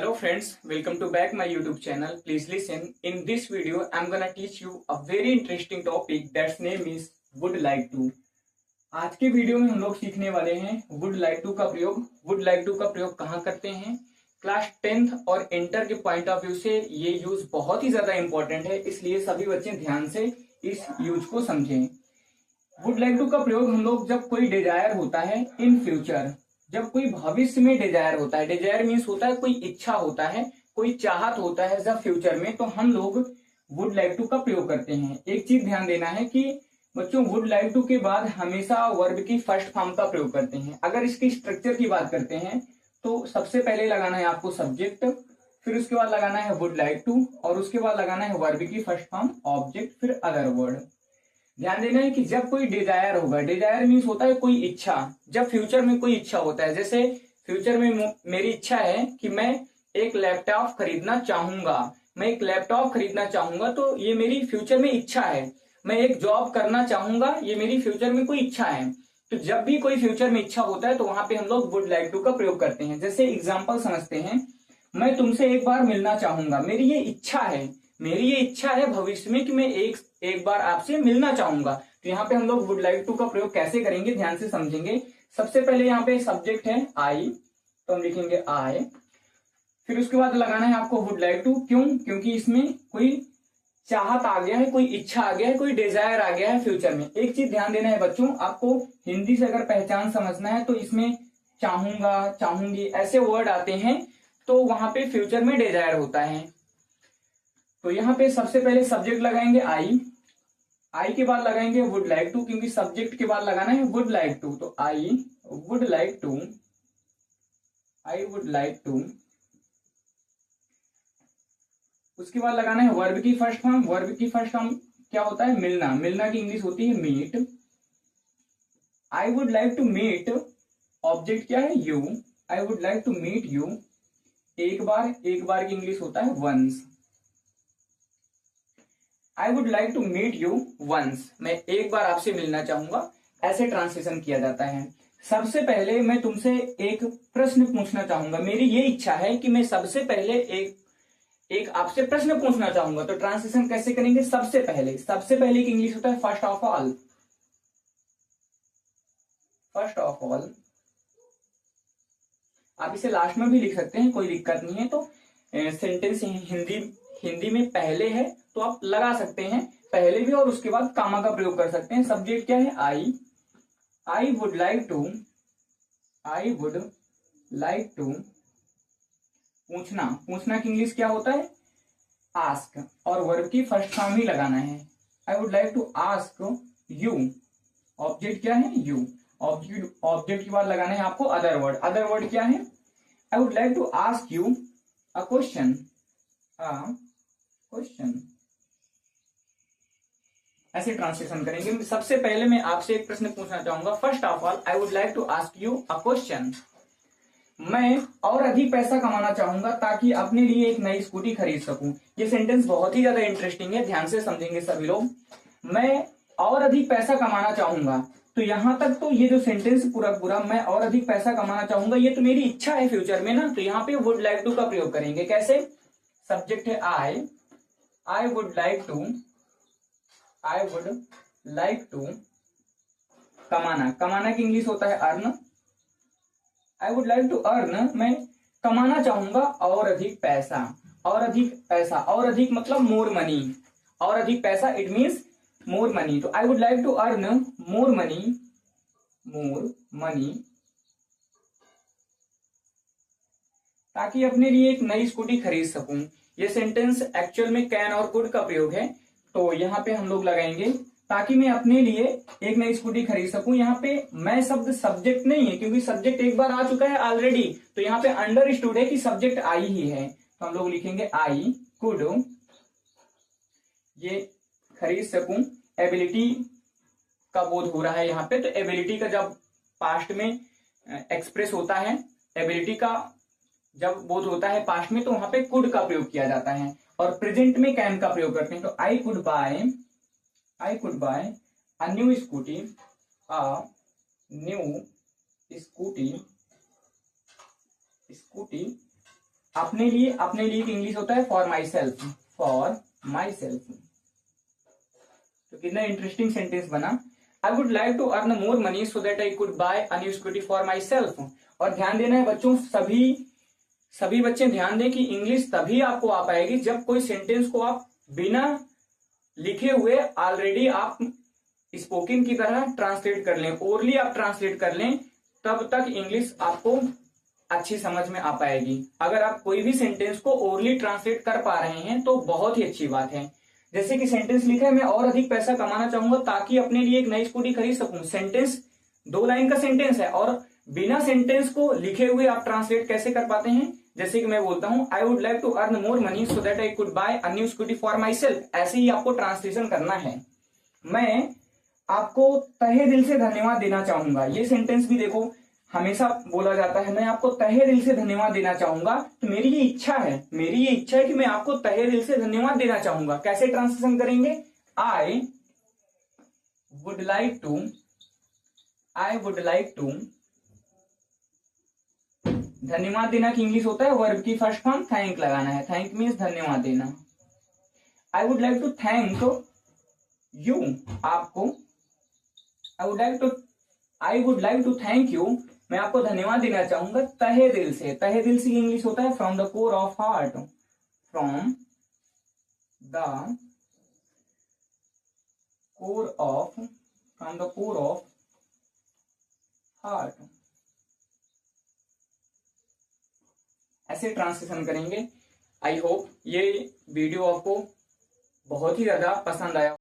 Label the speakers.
Speaker 1: Hello friends, welcome to back my YouTube channel. Please listen. In this video, I'm gonna teach you a very interesting topic that's name is would like to. आज के video में हम लोग सीखने वाले हैं would like to का प्रयोग। would like to का प्रयोग कहाँ करते हैं? क्लास 10th और इंटर के पॉइंट ऑफ व्यू से ये यूज बहुत ही ज्यादा इंपॉर्टेंट है, इसलिए सभी बच्चे ध्यान से इस यूज को समझें। वुड लाइक टू का प्रयोग हम लोग जब कोई डिजायर होता है इन फ्यूचर, जब कोई भविष्य में डिजायर होता है, डिजायर मीन्स होता है कोई इच्छा होता है, कोई चाहत होता है जब फ्यूचर में, तो हम लोग वुड लाइक टू का प्रयोग करते हैं। एक चीज ध्यान देना है कि बच्चों वुड लाइक टू के बाद हमेशा वर्ब की फर्स्ट फॉर्म का प्रयोग करते हैं। अगर इसकी स्ट्रक्चर की बात करते हैं तो सबसे पहले लगाना है आपको सब्जेक्ट, फिर उसके बाद लगाना है वुड लाइक टू और उसके बाद लगाना है वर्ब की फर्स्ट फॉर्म ऑब्जेक्ट, फिर अदर वर्ड। ध्यान देना है कि जब कोई डिजायर होगा, डिजायर मीन्स होता है कोई इच्छा, जब फ्यूचर में कोई इच्छा होता है, जैसे फ्यूचर में मेरी इच्छा है कि मैं एक लैपटॉप खरीदना चाहूंगा, मैं एक लैपटॉप खरीदना चाहूंगा, तो ये मेरी फ्यूचर में इच्छा है। मैं एक जॉब करना चाहूंगा, ये मेरी फ्यूचर में कोई इच्छा है। तो जब भी कोई फ्यूचर में इच्छा होता है तो वहां पे हम लोग वुड लाइक टू का प्रयोग करते हैं। जैसे एग्जाम्पल समझते हैं, मैं तुमसे एक बार मिलना चाहूंगा, मेरी ये इच्छा है, मेरी ये इच्छा है भविष्य में कि मैं एक बार आपसे मिलना चाहूंगा। तो यहाँ पे हम लोग वुड लाइक टू का प्रयोग कैसे करेंगे ध्यान से समझेंगे। सबसे पहले यहाँ पे सब्जेक्ट है आई, तो हम लिखेंगे आई, फिर उसके बाद लगाना है आपको वुड लाइक टू। क्यों? क्योंकि इसमें कोई चाहत आ गया है, कोई इच्छा आ गया है, कोई डिजायर आ गया है फ्यूचर में। एक चीज ध्यान देना है बच्चों, आपको हिंदी से अगर पहचान समझना है तो इसमें चाहूंगा, चाहूंगी ऐसे वर्ड आते हैं, तो वहां पे फ्यूचर में डिजायर होता है। तो यहाँ पे सबसे पहले सब्जेक्ट लगाएंगे आई, आई के बाद लगाएंगे वुड लाइक टू, क्योंकि सब्जेक्ट के बाद लगाना है वुड लाइक टू। तो I would like to, I would like to. उसके बाद लगाना है वर्ब की फर्स्ट फॉर्म। वर्ब की फर्स्ट फॉर्म क्या होता है? मिलना। मिलना की इंग्लिश होती है meet. I would like to meet, object क्या है? You. I would like to meet you, एक बार, एक बार की इंग्लिश होता है once. I would like to meet you once, मैं एक बार आपसे मिलना चाहूंगा, ऐसे ट्रांसलेशन किया जाता है। सबसे पहले मैं तुमसे एक प्रश्न पूछना चाहूंगा, मेरी ये इच्छा है कि मैं सबसे पहले एक आपसे प्रश्न पूछना चाहूंगा। तो ट्रांसलेशन कैसे करेंगे? सबसे पहले, सबसे पहले की इंग्लिश होता है first of all, first of all. आप इसे लास्ट में भी लिख सकते हैं, कोई दिक्कत नहीं है। तो सेंटेंस हिंदी में पहले है तो आप लगा सकते हैं पहले भी, और उसके बाद कामा का प्रयोग कर सकते हैं। सब्जेक्ट क्या है? I. I would like to, I would like to पूछना। पूछना की इंग्लिश क्या होता है? आस्क, और वर्ब की फर्स्ट फॉर्म ही लगाना है। I would like to ask you, object क्या है? यू। ऑब्जेक्ट के बाद लगाना है आपको अदर वर्ड। अदर वर्ड क्या है? I would like to ask you a question, a question, ऐसे ट्रांसलेशन करेंगे। सबसे पहले मैं आपसे एक प्रश्न पूछना चाहूंगा, first of all I would like to ask you a question. मैं और अधिक पैसा कमाना चाहूंगा ताकि अपने लिए एक नई स्कूटी खरीद सकूं। ये सेंटेंस बहुत ही ज्यादा इंटरेस्टिंग है, ध्यान से समझेंगे सभी लोग। मैं और अधिक पैसा कमाना चाहूंगा, तो यहां तक तो ये जो सेंटेंस पूरा पूरा मैं और अधिक पैसा कमाना चाहूंगा, ये तो मेरी इच्छा है फ्यूचर में ना। तो यहाँ पे वुड लाइक टू का प्रयोग करेंगे। कैसे? सब्जेक्ट है I, I would like to, I would like to कमाना। कमाना की इंग्लिश होता है earn. I would like to earn, मैं कमाना चाहूंगा और अधिक पैसा। और अधिक पैसा, और अधिक मतलब मोर मनी, और अधिक पैसा इट मीन्स मोर मनी। तो I would like to earn more money, more money, ताकि अपने लिए एक नई स्कूटी खरीद सकूं। ये सेंटेंस एक्चुअल में कैन और कुड का प्रयोग है। तो यहाँ पे हम लोग लगाएंगे ताकि मैं अपने लिए एक नई स्कूटी खरीद सकूं। यहाँ पे मैं शब्द सब्जेक्ट नहीं है, क्योंकि सब्जेक्ट एक बार आ चुका है ऑलरेडी। तो यहाँ पे अंडरस्टूड है कि सब्जेक्ट आई ही है, तो हम लोग लिखेंगे आई कुड, ये खरीद सकूं। एबिलिटी का बोध हो रहा है यहाँ पे, तो एबिलिटी का जब पास्ट में एक्सप्रेस होता है, एबिलिटी का जब बोध होता है पास्ट में, तो वहां पे कुड का प्रयोग किया जाता है, और प्रेजेंट में कैन का प्रयोग करते हैं। तो आई could bye, I could buy a new scooty, a new scooty, scooty अपने लिए की इंग्लिश होता है for myself, for myself. तो कितना इंटरेस्टिंग सेंटेंस बना। I would like to earn more money so that I could buy a new scooty for myself. और ध्यान देना है बच्चों, सभी बच्चे ध्यान दें कि इंग्लिश तभी आपको आ पाएगी जब कोई सेंटेंस को आप बिना लिखे हुए ऑलरेडी आप स्पोकन की तरह ट्रांसलेट कर लें, ओरली आप ट्रांसलेट कर लें, तब तक इंग्लिश आपको अच्छी समझ में आ पाएगी। अगर आप कोई भी सेंटेंस को ओरली ट्रांसलेट कर पा रहे हैं तो बहुत ही अच्छी बात है। जैसे कि सेंटेंस लिखा है, मैं और अधिक पैसा कमाना चाहूंगा ताकि अपने लिए एक नई स्कूटी खरीद सकूं। सेंटेंस 2 लाइन का सेंटेंस है और बिना सेंटेंस को लिखे हुए आप ट्रांसलेट कैसे कर पाते हैं। जैसे कि मैं बोलता हूं I would like to earn more money so that I could buy a new scooty for myself, ऐसे ही आपको ट्रांसलेशन करना है। मैं आपको तहे दिल से धन्यवाद देना चाहूंगा, ये सेंटेंस भी देखो हमेशा बोला जाता है, मैं आपको तहे दिल से धन्यवाद देना चाहूंगा। तो मेरी ये इच्छा है कि मैं आपको तहे दिल से धन्यवाद देना चाहूंगा। कैसे ट्रांसलेशन करेंगे, आई वुड लाइक टू धन्यवाद देना की इंग्लिश होता है वर्ब की फर्स्ट फॉर्म थैंक लगाना है, थैंक मीन्स धन्यवाद देना। I would like to thank you, आपको I would like to thank you, मैं आपको धन्यवाद देना चाहूंगा तहे दिल से। तहे दिल से इंग्लिश होता है from the core of heart, from the core of heart, ऐसे ट्रांसलेशन करेंगे। आई होप ये वीडियो आपको बहुत ही ज्यादा पसंद आया।